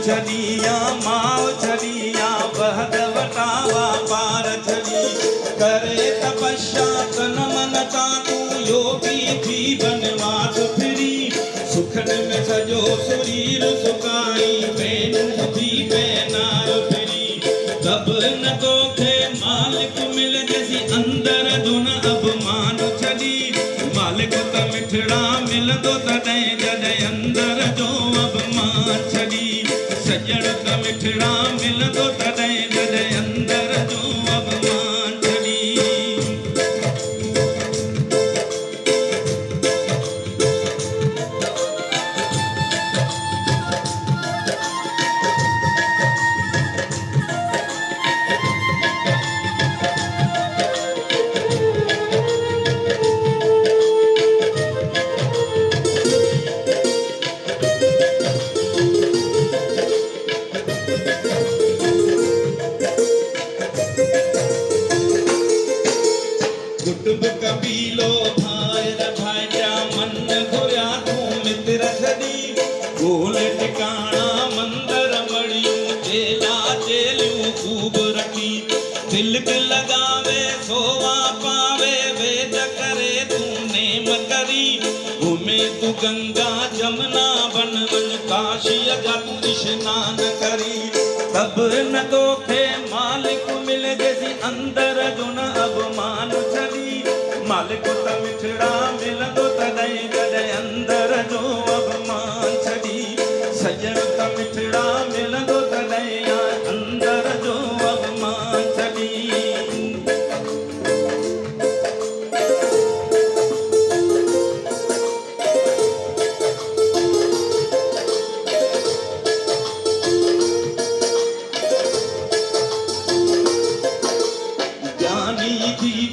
छलिया माओ छलिया बहदवटा पार छली करे तपस्या तन मन ताकू योगी थी बनवास फिरी सुखन में सजो शरीर सुकाई बेनु थी बेनार फिरी तब न तो थे मालिक मिल जैसी अंदर धुन अब मान छली मालिक त मिठड़ा मिल दो तॾहिं जॾहिं अंदर जो अब मान छली सजण त मिठड़ा मिल दो तॾहिं जॾहिं अंदर जो अब मान छली कुटुंब कबीलो भाइर भाइजा मन घुरिया तूं मित्र छॾी गोल टिकाणा मंदर मड़ियूं चेला चेलियूं खूब रखी तिलक लगावे सोवा पावे वेद करे तूं नेम करी घुमे तूं गंगा जमुना बन वन काशीअ जा तूं स्नान करी तब न तोखे मालिक मिल जैसी अंदर जो न अब मान छली मालिक त मिठड़ा मिलंदो तॾहिं जॾहिं अंदर जो अब मान छली सजण त मिठड़ा मिलंदो तॾहिं अंदर जो अब मान छली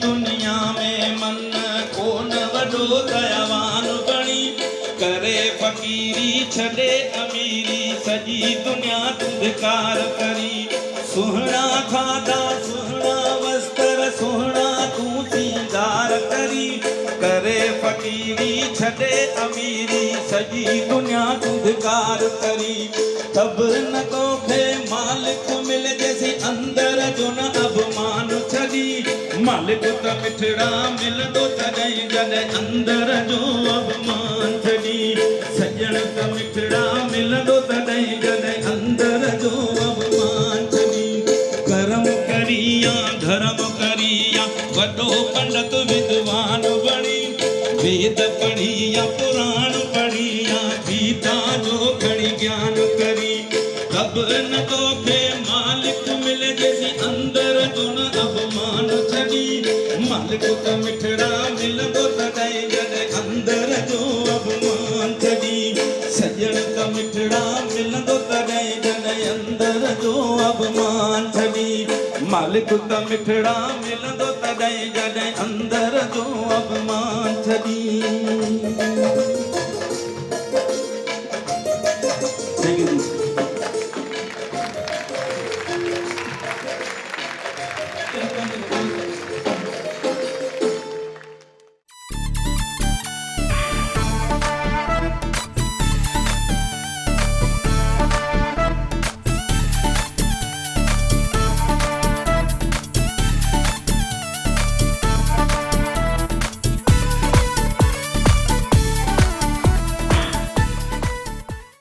दुनिया में मन कोन वॾो दयावान बणी करे फ़कीरी छॾे अमीरी सॼी दुनिया धिकार करी सुहिणा खाधा सुहिणा वस्त्र सुहिणा तूं सींगार करी करे फ़कीरी छॾे अमीरी सॼी दुनिया धिकार करी तब न तोखे मालिक मिल जैसी अंदर जो न अब मान छली मालिक त मिठड़ा मिलंदो तॾहिं जॾहिं अंदर जो अब मान छली सजण त मिठड़ा मिलंदो तॾहिं जॾहिं अंदर जो अब मान छली कर्म करिया धर्म करिया वॾो पंडित विद्वान बणी वेद पढ़िया पुराण पढ़िया गीता जो खड़ी ज्ञान करी तब न तोखे मालिक मिल जैसी अंदर जो न अब मान छली मालिक त मिठड़ा मिलंदो तॾहिं जॾहिं अंदर जो अब मान छली सजण त मिठड़ा मिलंदो तॾहिं जॾहिं अंदर जो अब मान छली मालिक त मिठड़ा मिलंदो तॾहिं जॾहिं अंदर जो अभिमान छॾी Thank you.